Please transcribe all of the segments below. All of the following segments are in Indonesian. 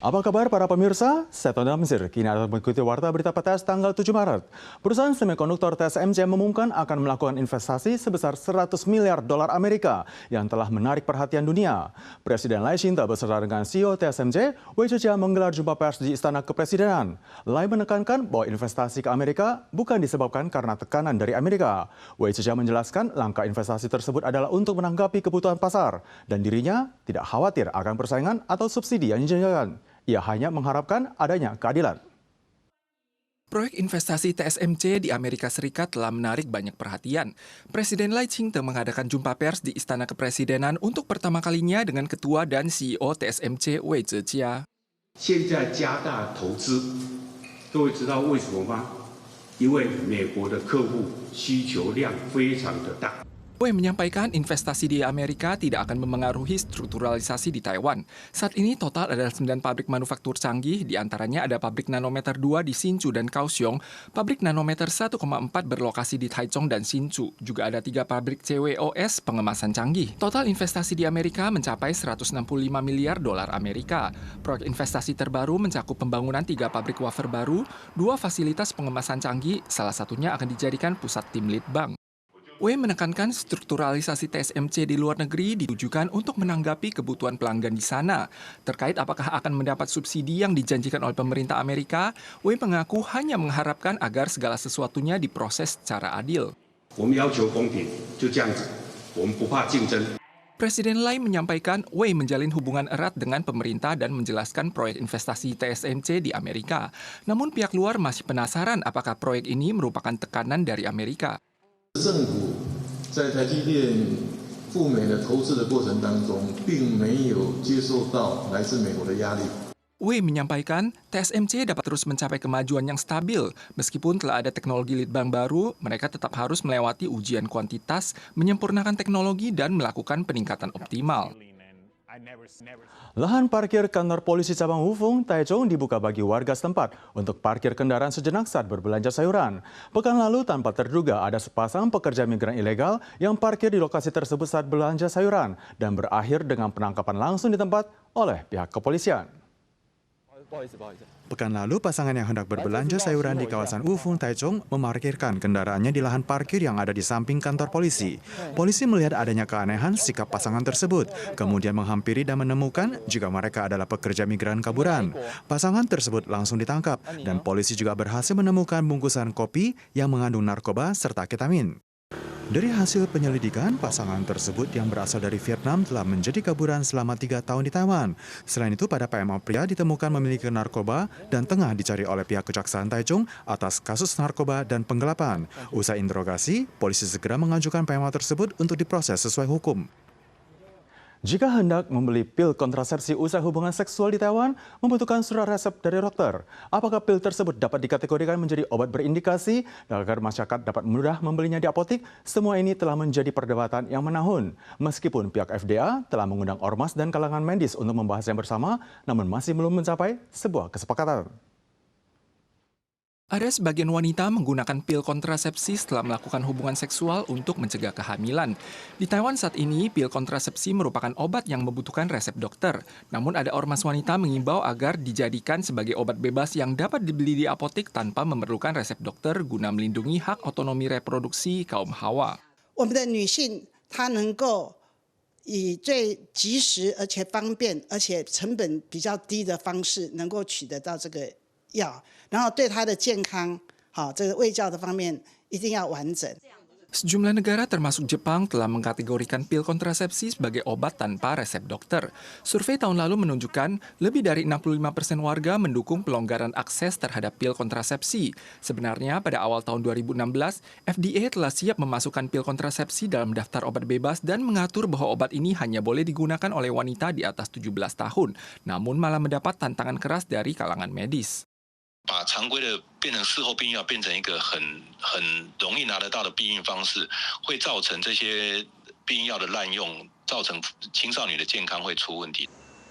Apa kabar para pemirsa? Saya Tony Damsir. Kini Anda mengikuti Warta Berita PTS tanggal 7 Maret. Perusahaan semikonduktor TSMC mengumumkan akan melakukan investasi sebesar 100 miliar dolar Amerika yang telah menarik perhatian dunia. Presiden Lai Ching-te beserta dengan CEO TSMC, Wei Zhejiang menggelar jumpa pers di Istana Kepresidenan. Lai menekankan bahwa investasi ke Amerika bukan disebabkan karena tekanan dari Amerika. Wei Zhejiang menjelaskan langkah investasi tersebut adalah untuk menanggapi kebutuhan pasar dan dirinya tidak khawatir akan persaingan atau subsidi yang dijanjikan. Ia hanya mengharapkan adanya keadilan. Proyek investasi TSMC di Amerika Serikat telah menarik banyak perhatian. Presiden Lai Ching-te mengadakan jumpa pers di Istana Kepresidenan untuk pertama kalinya dengan Ketua dan CEO TSMC Wei Zhejiang. 现在加大投资，各位知道为什么吗？因为美国的客户需求量非常的大。 Wei menyampaikan investasi di Amerika tidak akan memengaruhi strukturalisasi di Taiwan. Saat ini total ada 9 pabrik manufaktur canggih, diantaranya ada pabrik nanometer 2 di Hsinchu dan Kaohsiung, pabrik nanometer 1,4 berlokasi di Taichung dan Hsinchu, juga ada 3 pabrik CWOS pengemasan canggih. Total investasi di Amerika mencapai 165 miliar dolar Amerika. Proyek investasi terbaru mencakup pembangunan 3 pabrik wafer baru, 2 fasilitas pengemasan canggih, salah satunya akan dijadikan pusat tim lead bank. Wei menekankan strukturalisasi TSMC di luar negeri ditujukan untuk menanggapi kebutuhan pelanggan di sana. Terkait apakah akan mendapat subsidi yang dijanjikan oleh pemerintah Amerika, Wei mengaku hanya mengharapkan agar segala sesuatunya diproses secara adil. Presiden Lai menyampaikan Wei menjalin hubungan erat dengan pemerintah dan menjelaskan proyek investasi TSMC di Amerika. Namun pihak luar masih penasaran apakah proyek ini merupakan tekanan dari Amerika. 政府在台积电赴美的投资的过程当中，并没有接受到来自美国的压力。 Wei menyampaikan TSMC dapat terus mencapai kemajuan yang stabil. Meskipun telah ada teknologi lead bank baru, mereka tetap harus melewati ujian kuantitas, menyempurnakan teknologi, dan melakukan peningkatan optimal. Lahan parkir kantor polisi cabang Wufeng, Taichung dibuka bagi warga setempat untuk parkir kendaraan sejenak saat berbelanja sayuran. Pekan lalu tanpa terduga ada sepasang pekerja migran ilegal yang parkir di lokasi tersebut saat belanja sayuran dan berakhir dengan penangkapan langsung di tempat oleh pihak kepolisian. Pekan lalu, pasangan yang hendak berbelanja sayuran di kawasan Wufeng, Taichung memarkirkan kendaraannya di lahan parkir yang ada di samping kantor polisi. Polisi melihat adanya keanehan sikap pasangan tersebut, kemudian menghampiri dan menemukan jika mereka adalah pekerja migran kaburan. Pasangan tersebut langsung ditangkap, dan polisi juga berhasil menemukan bungkusan kopi yang mengandung narkoba serta ketamin. Dari hasil penyelidikan, pasangan tersebut yang berasal dari Vietnam telah menjadi kaburan selama 3 tahun di Taiwan. Selain itu, pada PMA pria ditemukan memiliki narkoba dan tengah dicari oleh pihak Kejaksaan Taichung atas kasus narkoba dan penggelapan. Usai interogasi, polisi segera mengajukan PMA tersebut untuk diproses sesuai hukum. Jika hendak membeli pil kontrasepsi usai hubungan seksual di Taiwan, membutuhkan surat resep dari dokter. Apakah pil tersebut dapat dikategorikan menjadi obat berindikasi agar masyarakat dapat mudah membelinya di apotik? Semua ini telah menjadi perdebatan yang menahun. Meskipun pihak FDA telah mengundang ormas dan kalangan medis untuk membahasnya bersama, namun masih belum mencapai sebuah kesepakatan. Ada sebagian wanita menggunakan pil kontrasepsi setelah melakukan hubungan seksual untuk mencegah kehamilan. Di Taiwan saat ini, pil kontrasepsi merupakan obat yang membutuhkan resep dokter. Namun ada ormas wanita mengimbau agar dijadikan sebagai obat bebas yang dapat dibeli di apotik tanpa memerlukan resep dokter guna melindungi hak otonomi reproduksi kaum Hawa. 我们的女性她能够以最及时而且方便而且成本比较低的方式能够取得到这个药，然后对她的健康，这个卫教的方面一定要完整。 Sejumlah negara termasuk Jepang telah mengkategorikan pil kontrasepsi sebagai obat tanpa resep dokter. Survei tahun lalu menunjukkan lebih dari 65% warga mendukung pelonggaran akses terhadap pil kontrasepsi. Sebenarnya pada awal tahun 2016, FDA telah siap memasukkan pil kontrasepsi dalam daftar obat bebas dan mengatur bahwa obat ini hanya boleh digunakan oleh wanita di atas 17 tahun, namun malah mendapat tantangan keras dari kalangan medis. 把常规的变成事后避孕药变成一个很容易拿得到的避孕方式，会造成这些避孕药的滥用，造成青少年的健康会出问题。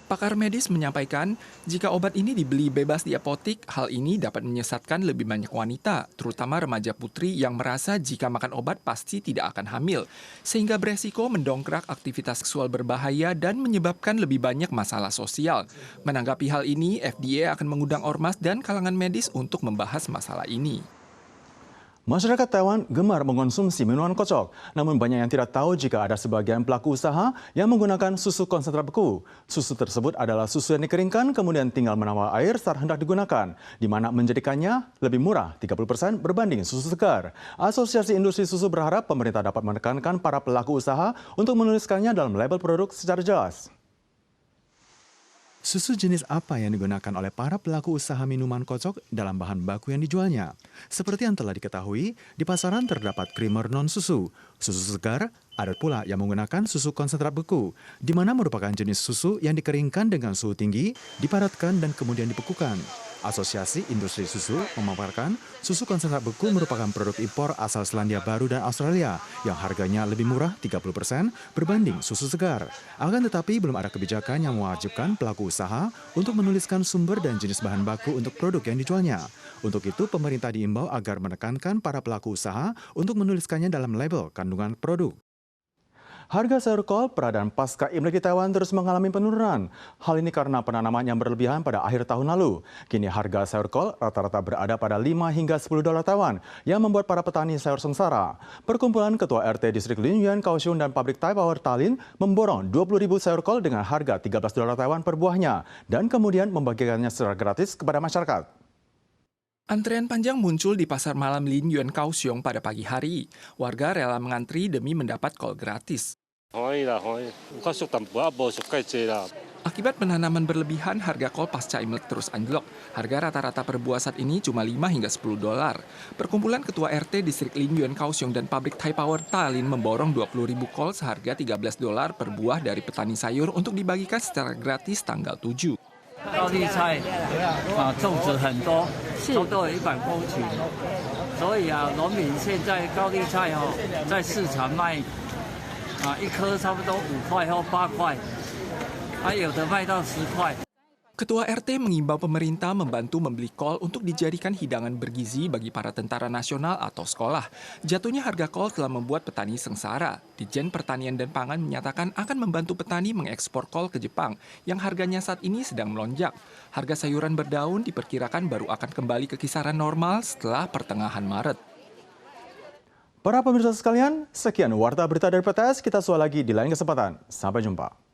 Pakar medis menyampaikan, jika obat ini dibeli bebas di apotik, hal ini dapat menyesatkan lebih banyak wanita, terutama remaja putri yang merasa jika makan obat pasti tidak akan hamil, sehingga beresiko mendongkrak aktivitas seksual berbahaya dan menyebabkan lebih banyak masalah sosial. Menanggapi hal ini, FDA akan mengundang ormas dan kalangan medis untuk membahas masalah ini. Masyarakat Taiwan gemar mengonsumsi minuman kocok, namun banyak yang tidak tahu jika ada sebagian pelaku usaha yang menggunakan susu konsentrat beku. Susu tersebut adalah susu yang dikeringkan kemudian tinggal menambah air saat hendak digunakan, di mana menjadikannya lebih murah 30% berbanding susu segar. Asosiasi Industri Susu berharap pemerintah dapat menekankan para pelaku usaha untuk menuliskannya dalam label produk secara jelas. Susu jenis apa yang digunakan oleh para pelaku usaha minuman kocok dalam bahan baku yang dijualnya? Seperti yang telah diketahui, di pasaran terdapat creamer non-susu, susu segar, ada pula yang menggunakan susu konsentrat beku, di mana merupakan jenis susu yang dikeringkan dengan suhu tinggi, dipadatkan dan kemudian dibekukan. Asosiasi Industri Susu memaparkan susu konsentrat beku merupakan produk impor asal Selandia Baru dan Australia yang harganya lebih murah 30% berbanding susu segar. Akan tetapi belum ada kebijakan yang mewajibkan pelaku usaha untuk menuliskan sumber dan jenis bahan baku untuk produk yang dijualnya. Untuk itu, pemerintah diimbau agar menekankan para pelaku usaha untuk menuliskannya dalam label kandungan produk. Harga sayur kol peradaan pasca Imlek di Taiwan terus mengalami penurunan. Hal ini karena penanaman yang berlebihan pada akhir tahun lalu. Kini harga sayur kol rata-rata berada pada 5 hingga 10 dolar Taiwan yang membuat para petani sayur sengsara. Perkumpulan Ketua RT Distrik Linyuan, Kaohsiung dan pabrik Thai Power Tallinn memborong 20.000 sayur kol dengan harga 13 dolar Taiwan per buahnya dan kemudian membagikannya secara gratis kepada masyarakat. Antrean panjang muncul di pasar malam Linyuan Kaohsiung pada pagi hari. Warga rela mengantri demi mendapat kol gratis. Akibat penanaman berlebihan, harga kol pasca Imlek terus anjlok. Harga rata-rata per buah saat ini cuma 5 hingga 10 dolar. Perkumpulan Ketua RT Distrik Linyuan Kaohsiung dan pabrik Thai Power Tallinn memborong 20.000 kol seharga 13 dolar per buah dari petani sayur untuk dibagikan secara gratis tanggal 7. 高丽菜种植很多，差不多有100公顷，所以农民现在高丽菜在市场卖1颗差不多5块或8块，有的卖到10块。 Ketua RT mengimbau pemerintah membantu membeli kol untuk dijadikan hidangan bergizi bagi para tentara nasional atau sekolah. Jatuhnya harga kol telah membuat petani sengsara. Ditjen Pertanian dan Pangan menyatakan akan membantu petani mengekspor kol ke Jepang yang harganya saat ini sedang melonjak. Harga sayuran berdaun diperkirakan baru akan kembali ke kisaran normal setelah pertengahan Maret. Para pemirsa sekalian, sekian Warta Berita dari PTS. Kita suah lagi di lain kesempatan. Sampai jumpa.